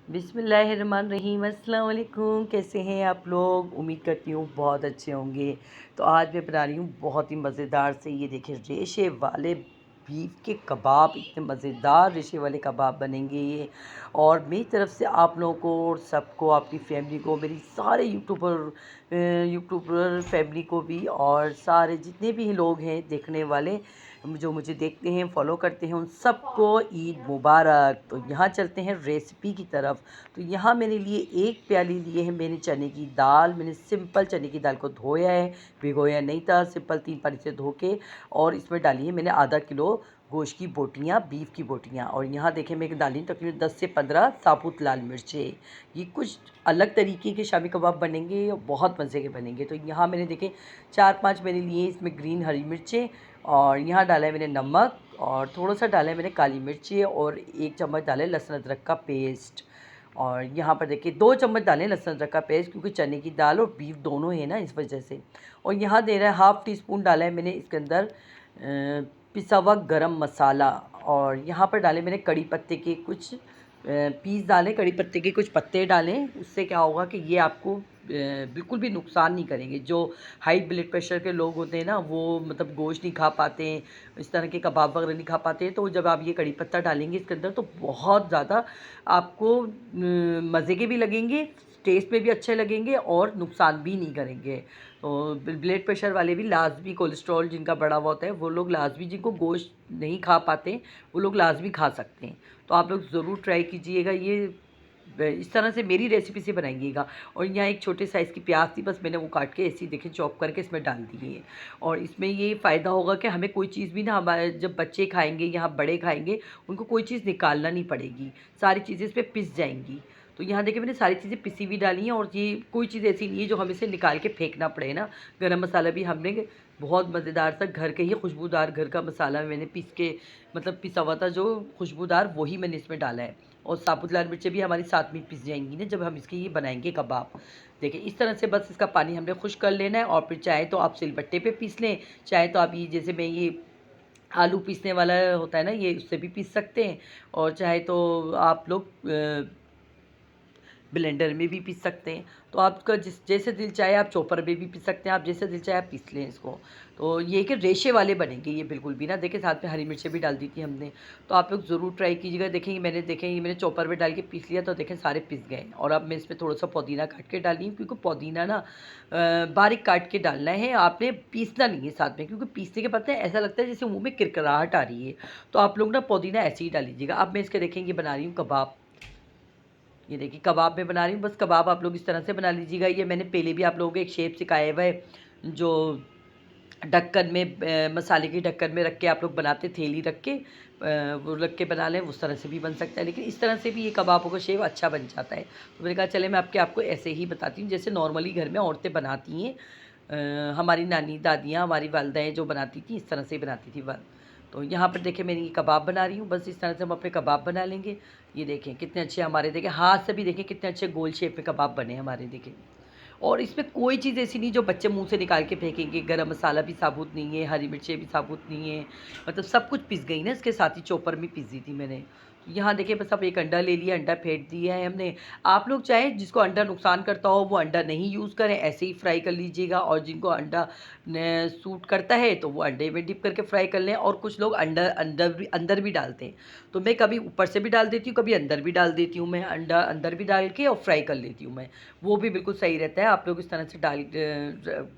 बिस्मिल्लाहिर्रहमानिर्रहीम। अस्सलाम वालेकुम। कैसे हैं आप लोग? उम्मीद करती हूँ बहुत अच्छे होंगे। तो आज मैं बना रही हूँ बहुत ही मज़ेदार से, ये देखिए, रेशे वाले बीफ के कबाब। इतने मज़ेदार रेशे वाले कबाब बनेंगे ये। और मेरी तरफ से आप लोगों को और सबको, आपकी फैमिली को, मेरी सारे यूट्यूबर फैमिली को भी, और सारे जितने भी लोग हैं देखने वाले जो मुझे देखते हैं, फॉलो करते हैं, उन सबको ईद मुबारक। तो यहाँ चलते हैं रेसिपी की तरफ। तो यहाँ मेरे लिए एक प्याली लिए है मैंने चने की दाल। मैंने सिंपल चने की दाल को धोया है, भिगोया नहीं था, सिंपल 3 पानी से धो के। और इसमें डाली है मैंने आधा किलो गोश्त की बोटियाँ, बीफ की बोटियाँ। और यहाँ देखें मैं डाली तकरीबन 10 से 15 साबुत लाल मिर्चें। ये कुछ अलग तरीके के शामी कबाब बनेंगे और बहुत मज़े के बनेंगे। तो यहाँ मैंने देखें 4-5 मैंने लिए इसमें ग्रीन हरी मिर्चें। और यहाँ डाला है मैंने नमक, और थोड़ा सा डाला है मैंने काली मिर्ची, और 1 चम्मच डाला है लहसुन अदरक का पेस्ट। और यहाँ पर देखिए 2 चम्मच डाले हैं लहसुन अदरक का पेस्ट, क्योंकि चने की दाल और बीफ दोनों है ना, इस वजह से। और यहाँ दे रहा है हाफ़ टी स्पून डाला है मैंने इसके अंदर पिसा हुआ गरम मसाला। और यहाँ पर डाले मैंने कड़ी पत्ते के कुछ पीस डालें, कड़ी पत्ते के कुछ पत्ते डालें। उससे क्या होगा कि ये आपको बिल्कुल भी नुकसान नहीं करेंगे। जो हाई ब्लड प्रेशर के लोग होते हैं ना, वो मतलब गोश्त नहीं खा पाते हैं, इस तरह के कबाब वगैरह नहीं खा पाते हैं, तो जब आप ये कड़ी पत्ता डालेंगे इसके अंदर, तो बहुत ज़्यादा आपको मज़े के भी लगेंगे, टेस्ट में भी अच्छे लगेंगे, और नुकसान भी नहीं करेंगे। तो ब्लड प्रेशर वाले भी लाजमी, कोलेस्ट्रॉल जिनका बढ़ा हुआ होता है वो लोग लाजमी, जिनको गोश्त नहीं खा पाते वो लोग लाजमी खा सकते हैं। तो आप लोग ज़रूर ट्राई कीजिएगा, ये इस तरह से मेरी रेसिपी से बनाइएगा। और यहाँ एक छोटे साइज़ की प्याज थी, बस मैंने वो काट के ऐसे ही देखें चॉप करके इसमें डाल दी है। और इसमें ये फ़ायदा होगा कि हमें कोई चीज़ भी ना, हमारे जब बच्चे खाएंगे या बड़े खाएंगे, उनको कोई चीज़ निकालना नहीं पड़ेगी, सारी चीज़ें इस पर पिस जाएंगी। तो यहाँ देखिए मैंने सारी चीज़ें पिसी हुई डाली हैं, और ये कोई चीज़ ऐसी नहीं है जो हमें से निकाल के फेंकना पड़े ना। गरम मसाला भी हमने बहुत मज़ेदार सा घर के ही खुशबूदार घर का मसाला मैंने पीस के, मतलब पिसा हुआ था जो खुशबूदार, वही मैंने इसमें डाला है। और साबुत लाल मिर्चें भी हमारी साथ में पिस जाएंगी ना जब हम इसके ये बनाएंगे कबाब। देखिए इस तरह से बस इसका पानी हमने खुश कर लेना है। और फिर चाहे तो आप सिलबट्टे पे पीस लें, चाहे तो आप ये, जैसे मैं ये आलू पीसने वाला होता है ना, ये उससे भी पीस सकते हैं। और चाहे तो आप लोग ब्लेंडर में भी पीस सकते हैं। तो आपका जैसे दिल चाहे आप चॉपर में भी पीस सकते हैं, आप जैसे दिल चाहे आप पीस लें इसको। तो ये कि रेशे वाले बनेंगे ये बिल्कुल भी ना। देखिए साथ में हरी मिर्चें भी डाल दी थी हमने। तो आप लोग ज़रूर ट्राई कीजिएगा। देखेंगे मैंने चॉपर में डाल के पीस लिया, तो देखें सारे पिस गए। और अब मैं इसमें थोड़ा सा पुदीना काट के डाली हूँ, क्योंकि पुदीना ना बारीक काट के डालना है, आपने पीसना नहीं है साथ में, क्योंकि पीसने के बाद ऐसा लगता है जैसे मुँह में किरकिराहट आ रही है। तो आप लोग ना पुदीना ऐसे ही डाल लीजिएगा। अब मैं इसके देखेंगे बना रही हूँ कबाब। ये देखिए कबाब मैं बना रही हूँ। बस कबाब आप लोग इस तरह से बना लीजिएगा। ये मैंने पहले भी आप लोगों को एक शेप सिखाया हुआ है, जो ढक्कन में मसाले की ढक्कन में रख के आप लोग बनाते, थैली रख के वो रख के बना लें, उस तरह से भी बन सकता है। लेकिन इस तरह से भी ये कबाबों का शेप अच्छा बन जाता है। तो मैंने कहा चले मैं आपको ऐसे ही बताती हूँ, जैसे नॉर्मली घर में औरतें बनाती हैं। हमारी नानी दादियाँ, हमारी वालदाएँ जो बनाती थी, इस तरह से ही बनाती थी वाल। तो यहाँ पर देखिए मैं ये कबाब बना रही हूँ। बस इस तरह से हम अपने कबाब बना लेंगे। ये देखें कितने अच्छे हमारे, देखें हाथ से भी देखें कितने अच्छे गोल शेप में कबाब बने हमारे, देखें। और इसमें कोई चीज़ ऐसी नहीं जो बच्चे मुंह से निकाल के फेंकेंगे। गरम मसाला भी साबुत नहीं है, हरी मिर्चें भी साबुत नहीं है, मतलब सब कुछ पिस गई ना, इसके साथ ही चॉपर में पिस दी थी मैंने। तो यहाँ देखिए बस अब एक अंडा ले लिया, अंडा फेंट दिया है हमने। आप लोग चाहे जिसको अंडा नुकसान करता हो वो अंडा नहीं यूज़ करें, ऐसे ही फ्राई कर लीजिएगा। और जिनको अंडा सूट करता है तो वो अंडे में डिप करके फ्राई कर लें। और कुछ लोग अंदर भी डालते हैं, तो मैं कभी ऊपर से भी डाल देती हूँ, कभी अंदर भी डाल देती हूँ। मैं अंडा अंदर भी डाल के और फ्राई कर लेती हूँ मैं, वो भी बिल्कुल सही रहता है। आप लोग इस तरह से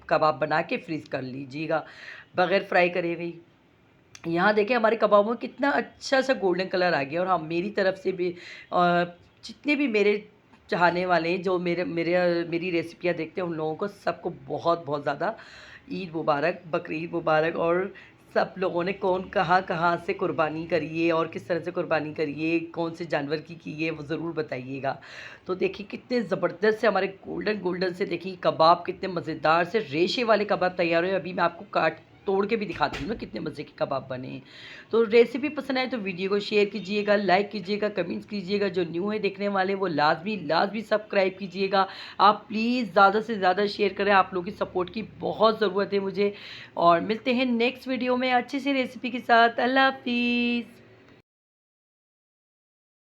कबाब बना के फ्रीज़ कर लीजिएगा बग़ैर फ्राई करे हुए। यहाँ देखिए हमारे कबाबों में कितना अच्छा सा गोल्डन कलर आ गया। और हाँ, मेरी तरफ से भी जितने भी मेरे चाहने वाले हैं, जो मेरी रेसिपियाँ देखते हैं, उन लोगों को सबको बहुत बहुत ज़्यादा ईद मुबारक, बकरीद मुबारक। और सब लोगों ने कौन कहाँ कहाँ से कुर्बानी करी है और किस तरह से कुर्बानी करी है, कौन से जानवर की है, वो ज़रूर बताइएगा। तो देखिए कितने ज़बरदस्त से हमारे गोल्डन गोल्डन से, देखिए कबाब कितने मज़ेदार से रेशे वाले कबाब तैयार हुए। अभी मैं आपको काट तोड़ के भी दिखाती हूँ ना कितने मज़े के कबाब बने हैं। तो रेसिपी पसंद आए तो वीडियो को शेयर कीजिएगा, लाइक कीजिएगा, कमेंट्स कीजिएगा। जो न्यू है देखने वाले वो लाजमी लाजमी सब्सक्राइब कीजिएगा। आप प्लीज़ ज़्यादा से ज़्यादा शेयर करें, आप लोगों की सपोर्ट की बहुत ज़रूरत है मुझे। और मिलते हैं नेक्स्ट वीडियो में अच्छी सी रेसिपी के साथ। अल्लाह हाफिज़।